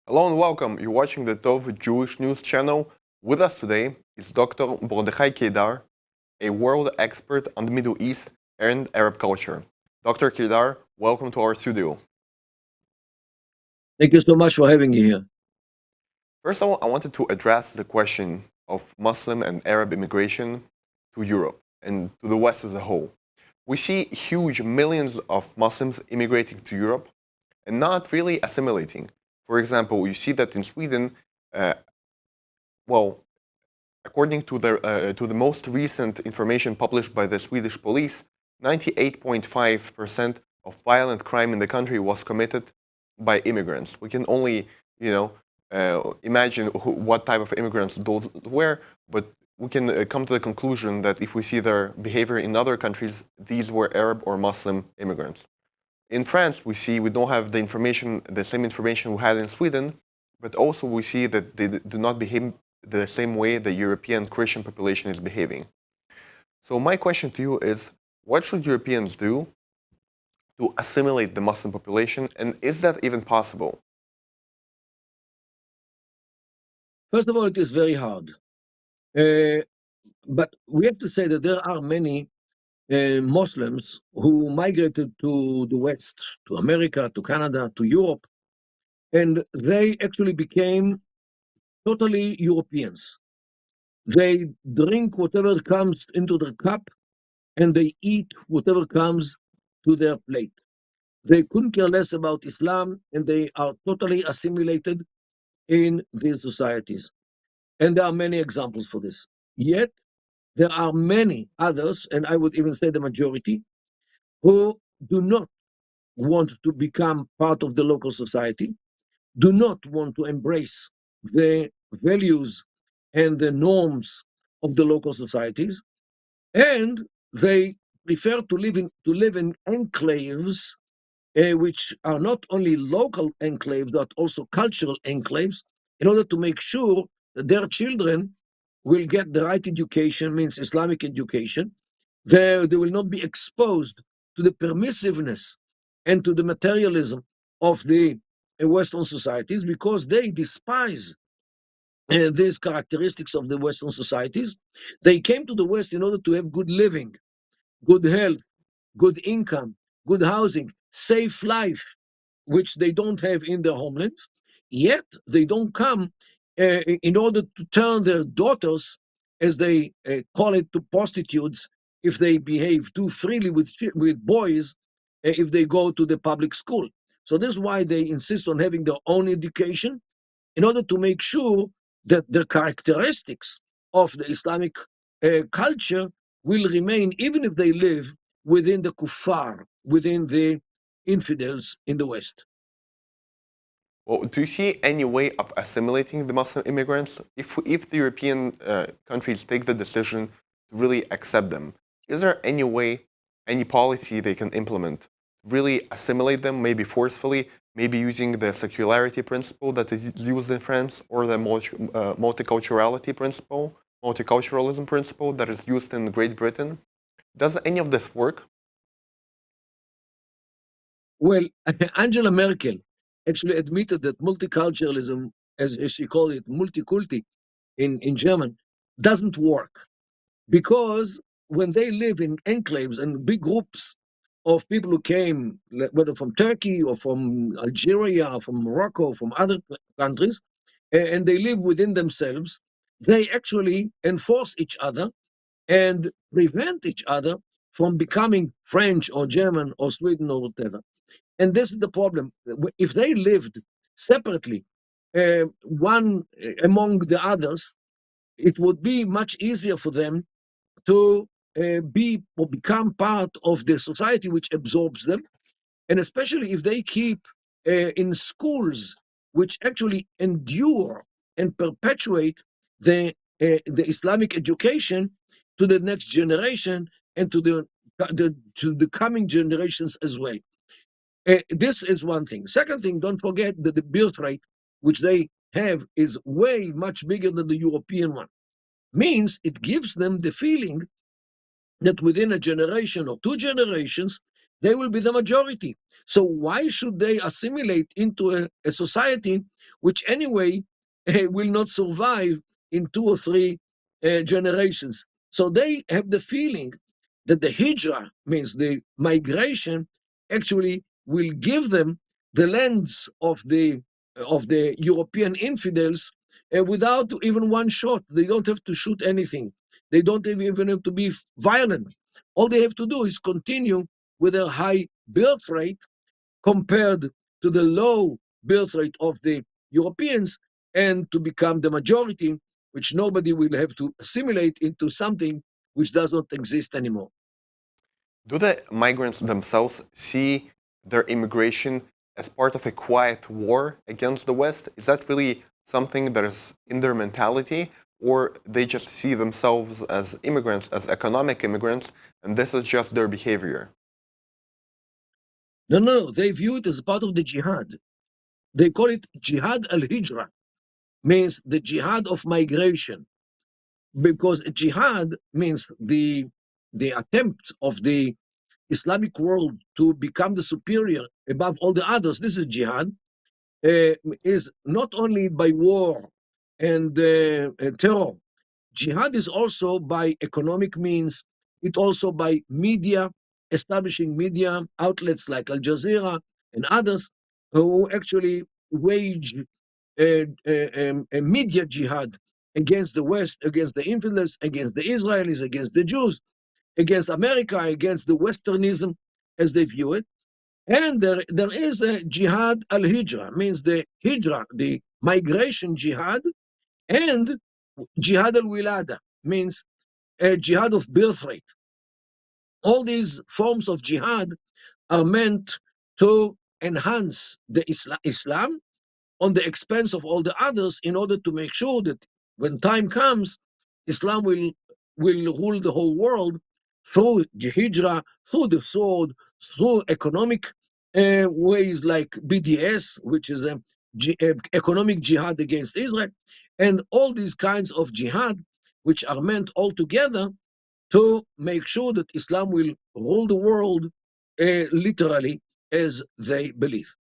Hello and welcome. You're watching the Tov Jewish News channel. With us today is Dr. קידר, a world expert on the Middle East and Arab culture. Dr. קידר, welcome to our studio. Thank you so much for having me here. First of all, I wanted to address the question of Muslim and Arab immigration to Europe and to the West as a whole. We see huge millions of Muslims immigrating to Europe and not really assimilating. For example, you see that in Sweden, according to the most recent information published by the Swedish police, 98.5% of violent crime in the country was committed by immigrants. We can only, imagine what type of immigrants those were, but we can come to the conclusion that if we see their behavior in other countries, these were Arab or Muslim immigrants. In France, we see we don't have the same information we had in Sweden, but also we see that they do not behave the same way the European Christian population is behaving. So my question to you is, what should Europeans do to assimilate the Muslim population, and is that even possible? First of all, it is very hard. But we have to say that there are many Muslims who migrated to the West, to America, to Canada, to Europe, and they actually became totally Europeans. They drink whatever comes into their cup, and they eat whatever comes to their plate. They couldn't care less about Islam, and they are totally assimilated in these societies. And there are many examples for this. Yet, there are many others, and I would even say the majority, who do not want to become part of the local society, do not want to embrace the values and the norms of the local societies, and they prefer to live in enclaves, which are not only local enclaves, but also cultural enclaves, in order to make sure that their children will get the right education, means Islamic education. They will not be exposed to the permissiveness and to the materialism of the Western societies, because they despise these characteristics of the Western societies. They came to the West in order to have good living, good health, good income, good housing, safe life, which they don't have in their homelands. Yet they don't come in order to turn their daughters, as they call it, to prostitutes if they behave too freely with boys, if they go to the public school. So this is why they insist on having their own education, in order to make sure that the characteristics of the Islamic culture will remain, even if they live within the kuffar, within the infidels in the West. Well, do you see any way of assimilating the Muslim immigrants? If the European countries take the decision to really accept them, is there any way, any policy they can implement to really assimilate them, maybe forcefully, maybe using the secularity principle that is used in France, or the multiculturalism principle that is used in Great Britain? Does any of this work? Well, Angela Merkel actually admitted that multiculturalism, as she called it, multikulti in German, doesn't work, because when they live in enclaves and big groups of people who came, whether from Turkey or from Algeria or from Morocco, from other countries, and they live within themselves, they actually enforce each other and prevent each other from becoming French or German or Sweden or whatever. And this is the problem. If they lived separately, one among the others, it would be much easier for them to be or become part of the society which absorbs them. And especially if they keep in schools which actually endure and perpetuate the Islamic education to the next generation and to the coming generations as well. This is one thing. Second thing, don't forget that the birth rate which they have is way much bigger than the European one. Means it gives them the feeling that within a generation or two generations, they will be the majority. So why should they assimilate into a society which anyway will not survive in 2 or 3 generations. So they have the feeling that the hijrah, means the migration, actually will give them the lands of the European infidels without even one shot. They don't have to shoot anything. They don't even have to be violent. All they have to do is continue with their high birth rate compared to the low birth rate of the Europeans, and to become the majority, which nobody will have to assimilate into something which does not exist anymore. Do the migrants themselves see their immigration as part of a quiet war against the West? Is that really something that is in their mentality, or they just see themselves as immigrants, as economic immigrants, and this is just their behavior? No, they view it as part of the jihad. They call it Jihad al-Hijra, means the jihad of migration, because jihad means the attempt of the Islamic world to become the superior above all the others. This is jihad, is not only by war and terror. Jihad is also by economic means. It also by media, establishing media outlets like Al Jazeera and others who actually wage a media jihad against the West, against the infidels, against the Israelis, against the Jews, against America, against the Westernism as they view it. And there is a jihad al-hijra, means the hijra, the migration jihad, and jihad al-wilada, means a jihad of birth rate. All these forms of jihad are meant to enhance the Islam on the expense of all the others, in order to make sure that when time comes, Islam will rule the whole world through hijra, through the sword, through economic ways like BDS, which is a economic jihad against Israel, and all these kinds of jihad, which are meant all together to make sure that Islam will rule the world literally as they believe.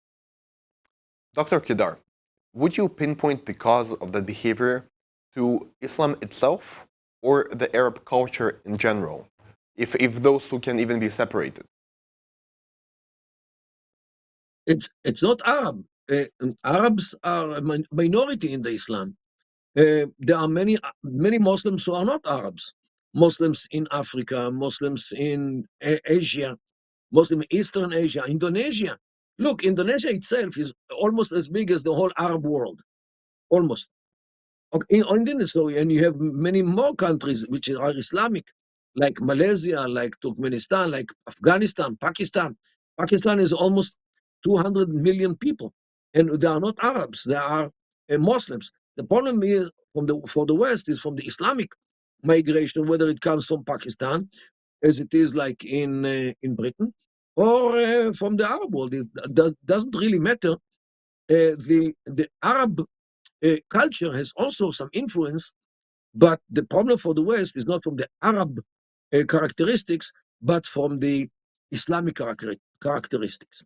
Dr. Qider, would you pinpoint the cause of that behavior to Islam itself or the Arab culture in general, if those two can even be separated? It's not Arab. Arabs are a minority in the Islam. There are many Muslims who are not Arabs. Muslims in Africa, Muslims in Asia, Muslim Eastern Asia, Indonesia. Look, Indonesia itself is almost as big as the whole Arab world, almost. In Indonesia, and you have many more countries which are Islamic, like Malaysia, like Turkmenistan, like Afghanistan, Pakistan. Pakistan is almost 200 million people, and they are not Arabs, they are Muslims. The problem is for the West is from the Islamic migration, whether it comes from Pakistan, as it is like in Britain, or from the Arab world. It doesn't really matter. The Arab culture has also some influence, but the problem for the West is not from the Arab characteristics, but from the Islamic characteristics.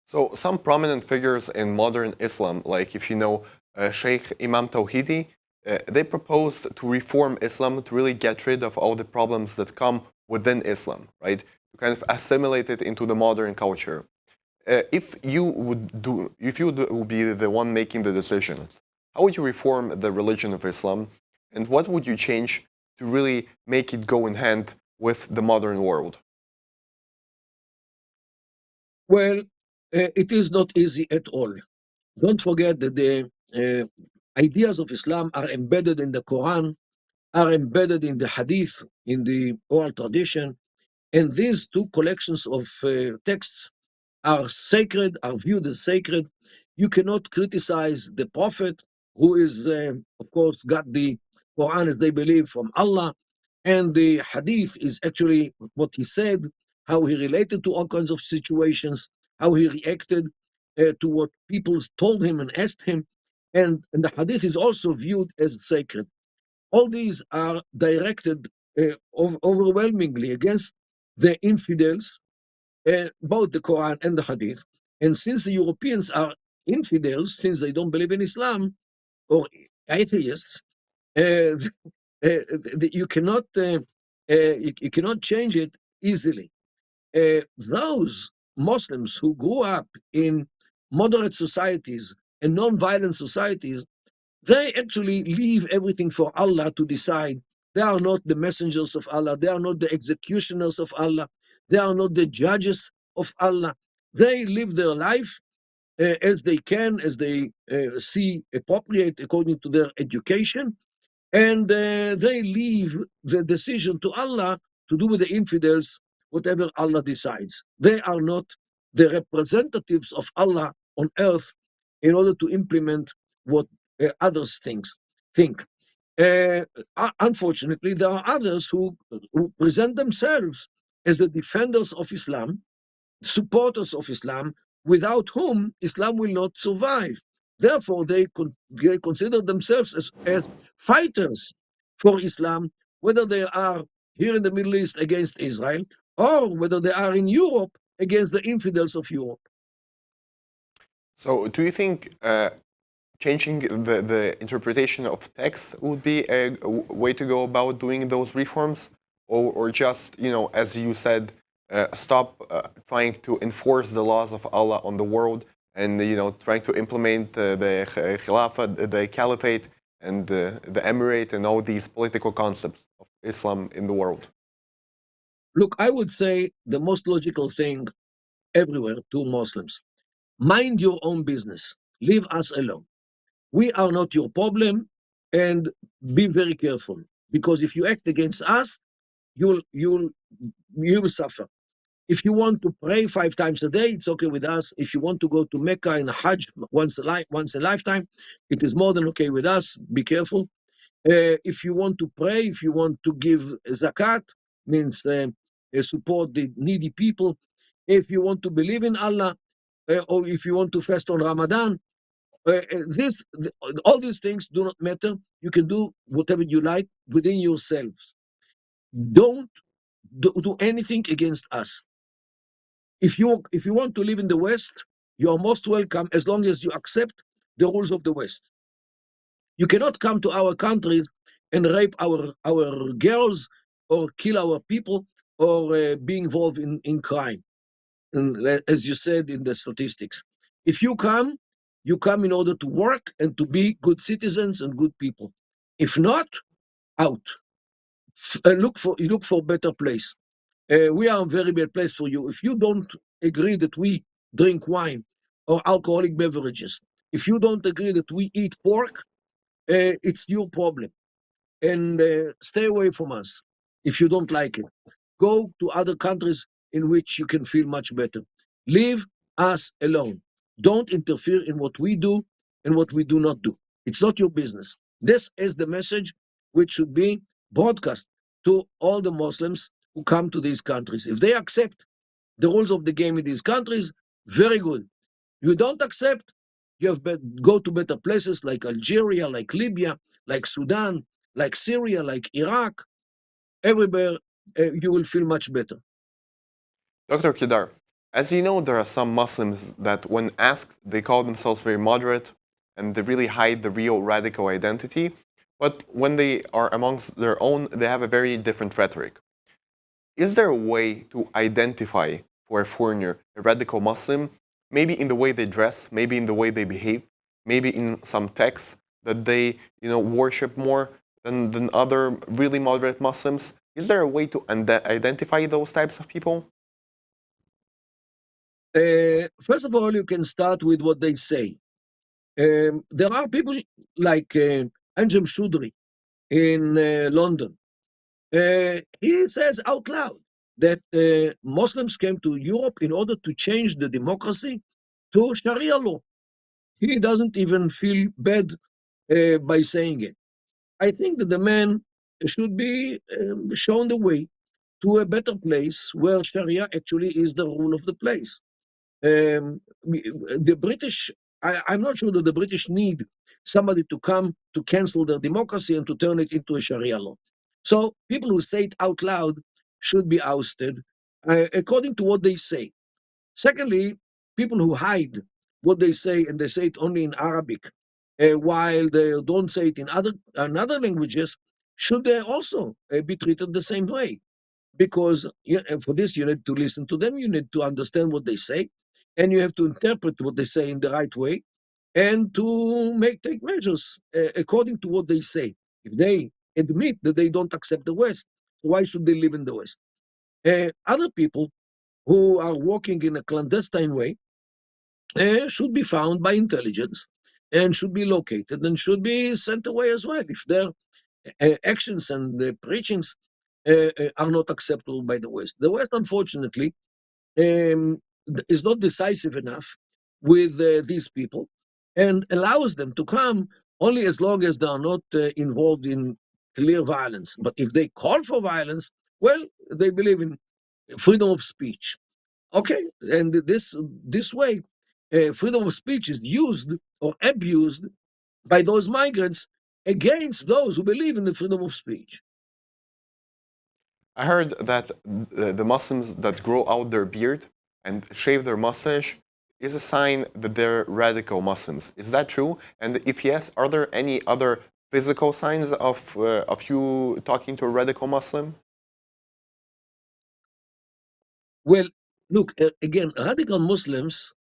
So some prominent figures in modern Islam, like if you know Sheikh Imam Tawhidi, they proposed to reform Islam to really get rid of all the problems that come within Islam, right? To kind of assimilate it into the modern culture. If you would be the one making the decisions, how would you reform the religion of Islam, and what would you change to really make it go in hand with the modern world? Well, it is not easy at all. Don't forget that the ideas of Islam are embedded in the Quran, are embedded in the Hadith, in the oral tradition, and these two collections of texts are sacred, are viewed as sacred. You cannot criticize the Prophet, who is, of course, got the Quran as they believe from Allah, and the Hadith is actually what he said, how he related to all kinds of situations, how he reacted to what people told him and asked him, and the Hadith is also viewed as sacred. All these are directed overwhelmingly against the infidels, both the Quran and the Hadith. And since the Europeans are infidels, since they don't believe in Islam, or atheists, uh, you cannot you cannot change it easily. Those Muslims who grew up in moderate societies and non-violent societies, they actually leave everything for Allah to decide. They are not the messengers of Allah. They are not the executioners of Allah. They are not the judges of Allah. They live their life as they can, as they see appropriate according to their education, and they leave the decision to Allah to do with the infidels whatever Allah decides. They are not the representatives of Allah on earth in order to implement what others think. Uh, Unfortunately, there are others who present themselves as the defenders of Islam, supporters of Islam, without whom Islam will not survive. Therefore, they consider themselves as fighters for Islam, whether they are here in the Middle East against Israel, or whether they are in Europe against the infidels of Europe. So, do you think changing the interpretation of text would be a way to go about doing those reforms, or just, as you said, stop trying to enforce the laws of Allah on the world, and trying to implement the Khilafah, the Caliphate, and the Emirate, and all these political concepts of Islam in the world? Look, I would say the most logical thing everywhere to Muslims: mind your own business, leave us alone. We are not your problem, and be very careful, because if you act against us, you will suffer. If you want to pray 5 times a day, it's okay with us. If you want to go to Mecca in a Hajj once a lifetime, it is more than okay with us. Be careful. If you want to pray, if you want to give zakat, means support the needy people. If you want to believe in Allah, or if you want to fast on Ramadan, all these things do not matter. You can do whatever you like within yourselves. Don't do anything against us. If you want to live in the West, you are most welcome, as long as you accept the rules of the West. You cannot come to our countries and rape our girls, or kill our people, or be involved in crime, and as you said in the statistics. If you come in order to work and to be good citizens and good people. If not, out. Look for better place. We are a very bad place for you. If you don't agree that we drink wine or alcoholic beverages, if you don't agree that we eat pork, it's your problem. And stay away from us if you don't like it. Go to other countries in which you can feel much better. Leave us alone. Don't interfere in what we do and what we do not do. It's not your business. This is the message which should be broadcast to all the Muslims who come to these countries. If they accept the rules of the game in these countries, very good. You don't accept, you have go to better places like Algeria, like Libya, like Sudan, like Syria, like Iraq. Everywhere you will feel much better. Dr. Qider, as you know, there are some Muslims that, when asked, they call themselves very moderate and they really hide the real radical identity. But when they are amongst their own, they have a very different rhetoric. Is there a way to identify for a foreigner a radical Muslim, maybe in the way they dress, maybe in the way they behave, maybe in some texts that they worship more than other really moderate Muslims? Is there a way to identify those types of people? First of all, you can start with what they say. There are people like Anjem Choudhury in London. He says out loud that Muslims came to Europe in order to change the democracy to Sharia law. He doesn't even feel bad by saying it. I think that the man should be shown the way to a better place where Sharia actually is the rule of the place. The British, I'm not sure that the British need somebody to come to cancel their democracy and to turn it into a Sharia law. So people who say it out loud should be ousted according to what they say. Secondly, people who hide what they say, and they say it only in Arabic, while they don't say it in other languages, should they also be treated the same way? Because for this, you need to listen to them, you need to understand what they say, and you have to interpret what they say in the right way, and to take measures according to what they say. If they admit that they don't accept the West, why should they live in the West? Other people who are working in a clandestine way should be found by intelligence and should be located and should be sent away as well if their actions and preachings are not acceptable by the West. The West, unfortunately, is not decisive enough with these people and allows them to come only as long as they are not involved in clear violence. But if they call for violence, well, they believe in freedom of speech. Okay, and this way, freedom of speech is used or abused by those migrants against those who believe in the freedom of speech. I heard that the Muslims that grow out their beard and shave their mustache is a sign that they're radical Muslims. Is that true? And if yes, are there any other physical signs of you talking to a radical Muslim? Well, look, again, radical Muslims,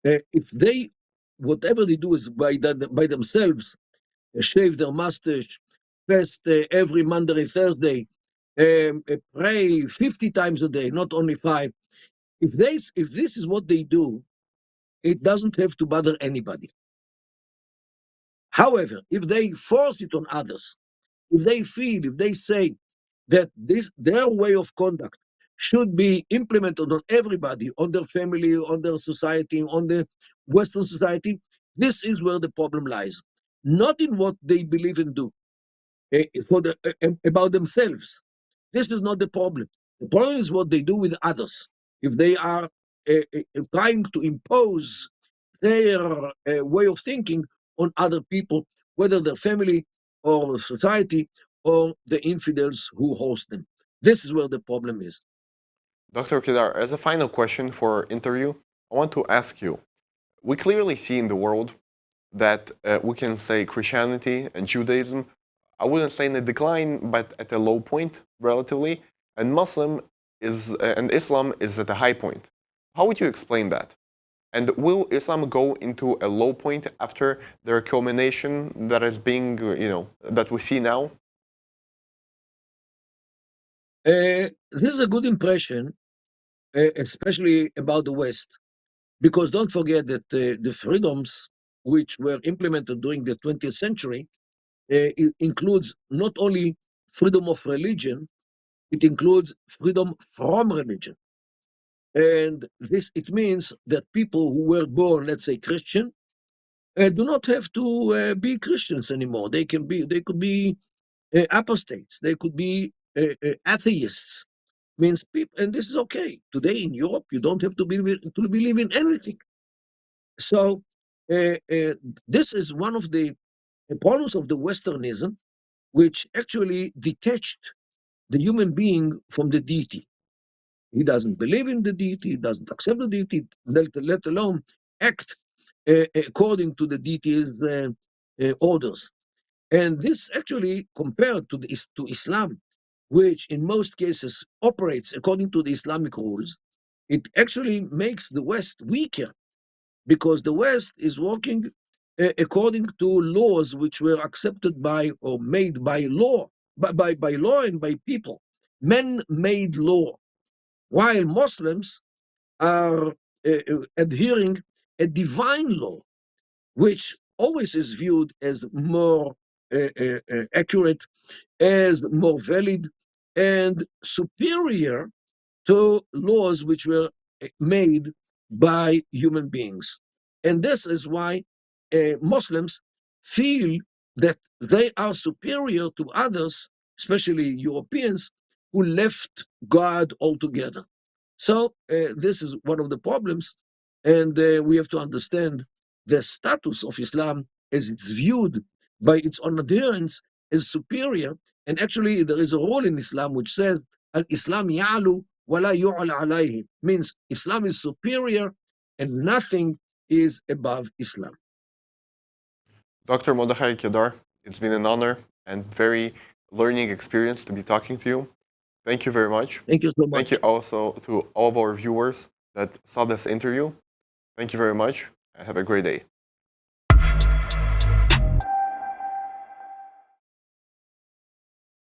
if they, whatever they do is by themselves, shave their mustache, fast every Monday, Thursday, pray 50 times a day, not only 5. If this is what they do, it doesn't have to bother anybody. However, if they force it on others, if they say that their way of conduct should be implemented on everybody, on their family, on their society, on the Western society, this is where the problem lies. Not in what they believe and do about themselves. This is not the problem. The problem is what they do with others. If they are trying to impose their way of thinking on other people, whether their family or society or the infidels who host them. This is where the problem is. Dr. Qider, as a final question for our interview, I want to ask you, we clearly see in the world that we can say Christianity and Judaism, I wouldn't say in a decline, but at a low point relatively, and Islam is at a high point. How would you explain that? And will Islam go into a low point after their culmination that is being, that we see now? This is a good impression, especially about the West, because don't forget that the freedoms which were implemented during the 20th century includes not only freedom of religion, it includes freedom from religion. And it means that people who were born, let's say, Christian, do not have to be Christians anymore. They could be apostates. They could be atheists. Means people, and this is okay. Today in Europe, you don't have to believe in anything. So this is one of the problems of the Westernism, which actually detached the human being from the deity. He doesn't believe in the deity, he doesn't accept the deity, let alone act according to the deity's orders. And this actually, compared to Islam, which in most cases operates according to the Islamic rules, it actually makes the West weaker, because the West is working according to laws which were accepted by or made by law, by law and by people, man-made law, while Muslims are adhering a divine law, which always is viewed as more accurate, as more valid, and superior to laws which were made by human beings. And this is why Muslims feel that they are superior to others, especially Europeans, who left God altogether. So this is one of the problems, and we have to understand the status of Islam as it's viewed by its own adherents as superior. And actually, there is a rule in Islam which says, Al-Islam ya'lu wa la yu'la alayhi, means Islam is superior and nothing is above Islam. Dr. Mordechai קידר, it's been an honor and very learning experience to be talking to you. Thank you very much. Thank you so Thank much. you also to all of our viewers that saw this interview. Thank you very much and have a great day.